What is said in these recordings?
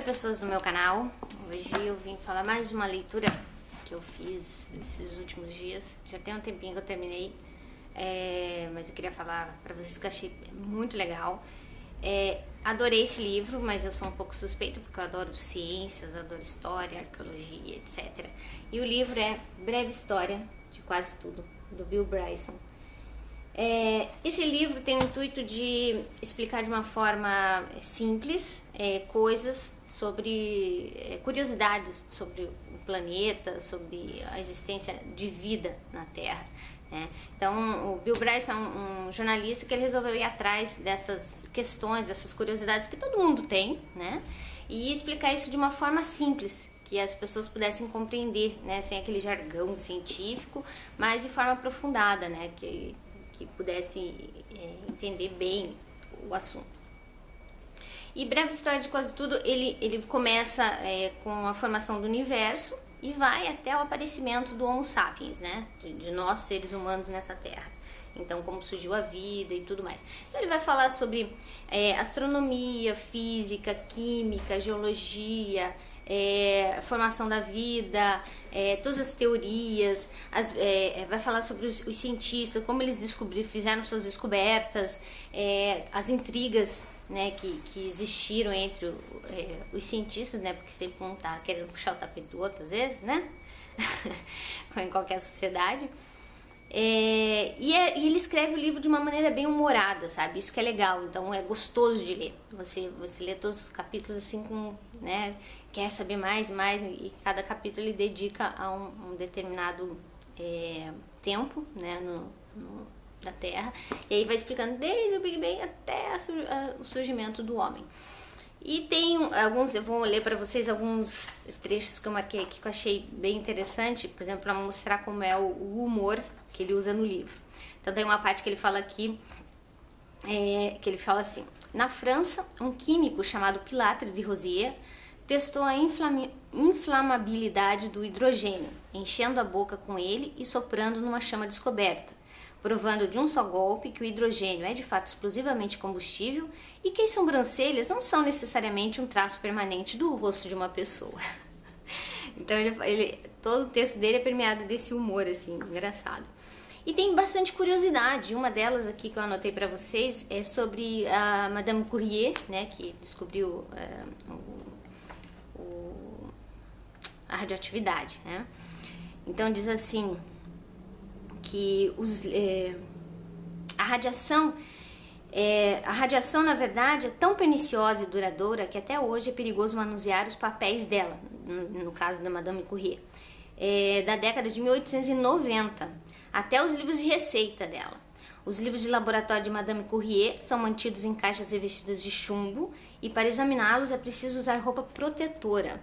pessoas do meu canal. Hoje eu vim falar mais de uma leitura que eu fiz esses últimos dias. Já tem um tempinho que eu terminei, mas eu queria falar pra vocês que eu achei muito legal. Adorei esse livro, mas eu sou um pouco suspeita porque eu adoro ciências, adoro história, arqueologia, etc. E o livro é Breve História de Quase Tudo, do Bill Bryson. Esse livro tem o intuito de explicar de uma forma simples coisas sobre curiosidades sobre o planeta, sobre a existência de vida na Terra, né? Então o Bill Bryson é um jornalista que ele resolveu ir atrás dessas questões, dessas curiosidades que todo mundo tem, né? E explicar isso de uma forma simples, que as pessoas pudessem compreender, né? Sem aquele jargão científico, mas de forma aprofundada, né? Que pudesse entender bem o assunto. E Breve História de Quase Tudo, ele começa com a formação do universo e vai até o aparecimento do Homo sapiens, né? De nós, seres humanos nessa Terra. Então, como surgiu a vida e tudo mais. Então, ele vai falar sobre astronomia, física, química, geologia, formação da vida, todas as teorias, vai falar sobre os cientistas, como eles fizeram suas descobertas, as intrigas, né, que existiram entre os cientistas, né, porque sempre um tá querendo puxar o tapete do outro às vezes, né, como em qualquer sociedade. E ele escreve o livro de uma maneira bem humorada, sabe? Isso que é legal, então é gostoso de ler. Você lê todos os capítulos assim com, né, quer saber mais, e cada capítulo ele dedica a um determinado tempo, né, da Terra, e aí vai explicando desde o Big Bang até o surgimento do homem. E tem alguns, eu vou ler para vocês alguns trechos que eu marquei aqui que eu achei bem interessante, por exemplo, para mostrar como é o humor que ele usa no livro. Então tem uma parte que ele fala aqui, que ele fala assim: na França, um químico chamado Pilatre de Rosier testou a inflamabilidade do hidrogênio, enchendo a boca com ele e soprando numa chama descoberta, provando de um só golpe que o hidrogênio é de fato explosivamente combustível e que as sobrancelhas não são necessariamente um traço permanente do rosto de uma pessoa. Então todo o texto dele é permeado desse humor assim, engraçado. E tem bastante curiosidade. Uma delas aqui que eu anotei para vocês é sobre a Madame Curie, né, que descobriu a radioatividade, né? Então diz assim que a radiação na verdade é tão perniciosa e duradoura que até hoje é perigoso manusear os papéis dela, no caso da Madame Curie, da década de 1890, até os livros de receita dela. Os livros de laboratório de Madame Curie são mantidos em caixas revestidas de chumbo e para examiná-los é preciso usar roupa protetora.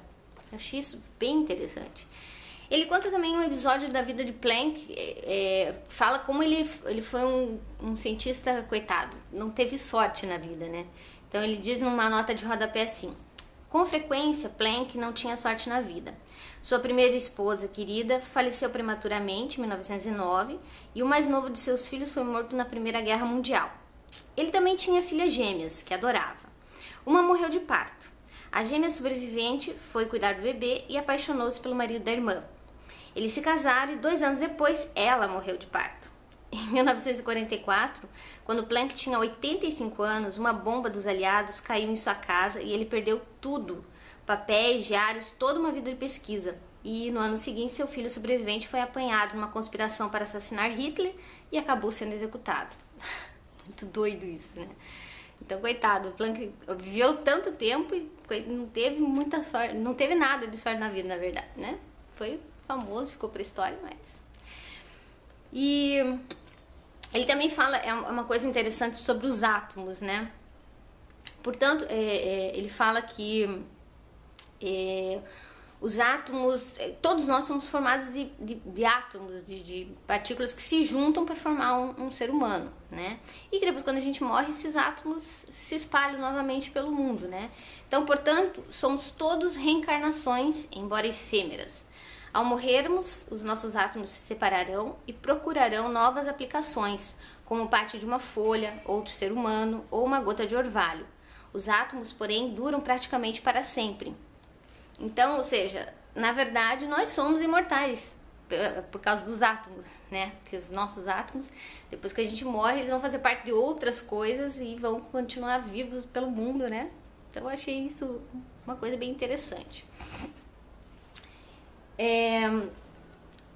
Eu achei isso bem interessante. Ele conta também um episódio da vida de Planck, fala como ele foi um cientista coitado, não teve sorte na vida, né? Então ele diz numa nota de rodapé assim: com frequência, Planck não tinha sorte na vida. Sua primeira esposa, querida, faleceu prematuramente em 1909 e o mais novo de seus filhos foi morto na Primeira Guerra Mundial. Ele também tinha filhas gêmeas, que adorava. Uma morreu de parto. A gêmea sobrevivente foi cuidar do bebê e apaixonou-se pelo marido da irmã. Eles se casaram e 2 anos depois ela morreu de parto. Em 1944, quando Planck tinha 85 anos, uma bomba dos aliados caiu em sua casa e ele perdeu tudo: papéis, diários, toda uma vida de pesquisa. E no ano seguinte, seu filho sobrevivente foi apanhado numa conspiração para assassinar Hitler e acabou sendo executado. Muito doido isso, né? Então, coitado, Planck viveu tanto tempo e não teve muita sorte, não teve nada de sorte na vida, na verdade, né? Foi famoso, ficou pra história, mas... E ele também fala, é uma coisa interessante sobre os átomos, né? Portanto, ele fala que os átomos, todos nós somos formados de átomos, de partículas que se juntam para formar um ser humano, né? E que depois, quando a gente morre, esses átomos se espalham novamente pelo mundo, né? Então, portanto, somos todos reencarnações, embora efêmeras. Ao morrermos, os nossos átomos se separarão e procurarão novas aplicações, como parte de uma folha, outro ser humano ou uma gota de orvalho. Os átomos, porém, duram praticamente para sempre. Então, ou seja, na verdade, nós somos imortais por causa dos átomos, né? Porque os nossos átomos, depois que a gente morre, eles vão fazer parte de outras coisas e vão continuar vivos pelo mundo, né? Então eu achei isso uma coisa bem interessante.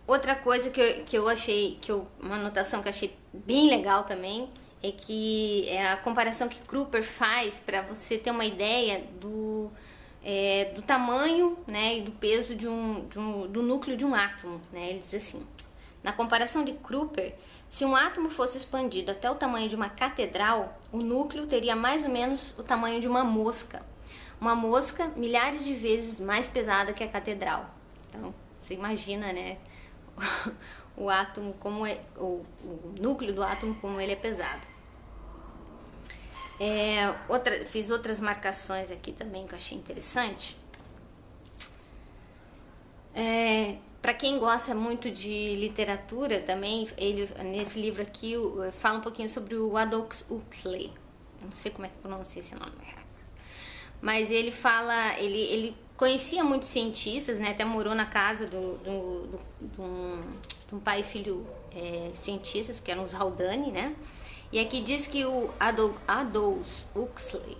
Outra coisa que eu achei, uma anotação que eu achei bem legal também, é que é a comparação que Kruper faz para você ter uma ideia do tamanho, né, e do peso do núcleo de um átomo, né? Ele diz assim: na comparação de Kruper, se um átomo fosse expandido até o tamanho de uma catedral, o núcleo teria mais ou menos o tamanho de uma mosca. Uma mosca milhares de vezes mais pesada que a catedral. Então, você imagina, né, o átomo como o núcleo do átomo como ele é pesado. Fiz outras marcações aqui também que eu achei interessante. Para quem gosta muito de literatura também, ele nesse livro aqui fala um pouquinho sobre o Aldous Huxley. Não sei como é que pronuncia esse nome, mas ele fala, ele conhecia muitos cientistas, né? Até morou na casa de um pai e filho cientistas, que eram os Haldane, né? E aqui diz que o Aldous Huxley,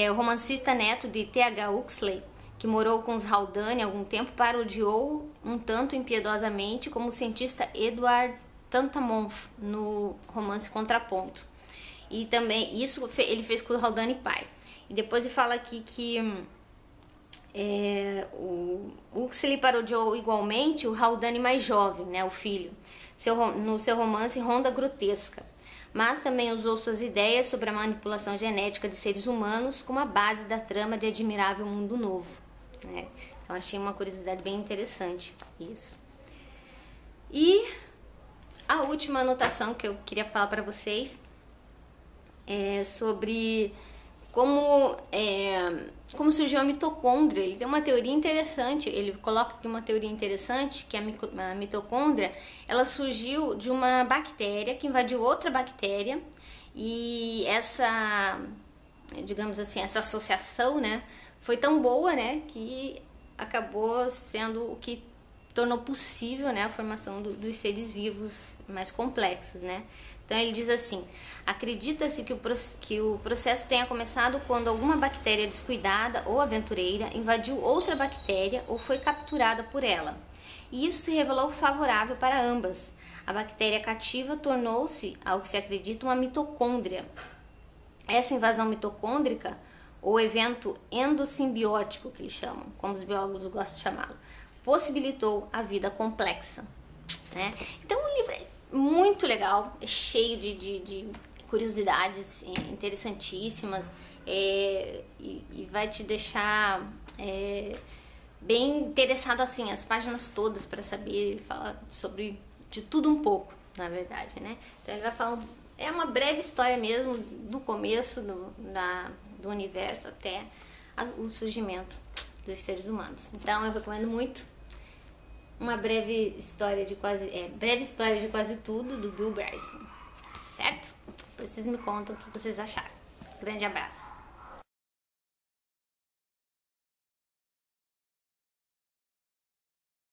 o romancista neto de T.H. Huxley, que morou com os Haldane há algum tempo, parodiou um tanto impiedosamente como o cientista Edward Tantamount no romance Contraponto. E também isso ele fez com o Haldane pai. E depois ele fala aqui que o Huxley parodiou igualmente o Haldane mais jovem, né, o filho, no seu romance Ronda Grotesca, mas também usou suas ideias sobre a manipulação genética de seres humanos como a base da trama de Admirável Mundo Novo, né? Então achei uma curiosidade bem interessante isso. E a última anotação que eu queria falar para vocês é sobre como surgiu a mitocôndria. Ele tem uma teoria interessante, ele coloca aqui uma teoria interessante, que a mitocôndria, ela surgiu de uma bactéria que invadiu outra bactéria, e essa, digamos assim, essa associação, né, foi tão boa, né, que acabou sendo o que tornou possível, né, a formação dos seres vivos mais complexos, né. Então ele diz assim: acredita-se que o processo tenha começado quando alguma bactéria descuidada ou aventureira invadiu outra bactéria ou foi capturada por ela. E isso se revelou favorável para ambas. A bactéria cativa tornou-se, ao que se acredita, uma mitocôndria. Essa invasão mitocôndrica, ou evento endossimbiótico, que eles chamam, como os biólogos gostam de chamá-lo, possibilitou a vida complexa, né? Então o livro é muito legal, é cheio de curiosidades interessantíssimas, e vai te deixar bem interessado, assim, as páginas todas, para saber falar sobre de tudo um pouco, na verdade, né? Então ele vai falar, é uma breve história mesmo, do começo do universo até o surgimento dos seres humanos. Então eu recomendo muito uma breve história de quase tudo, do Bill Bryson, certo? Depois vocês me contam o que vocês acharam. Grande abraço.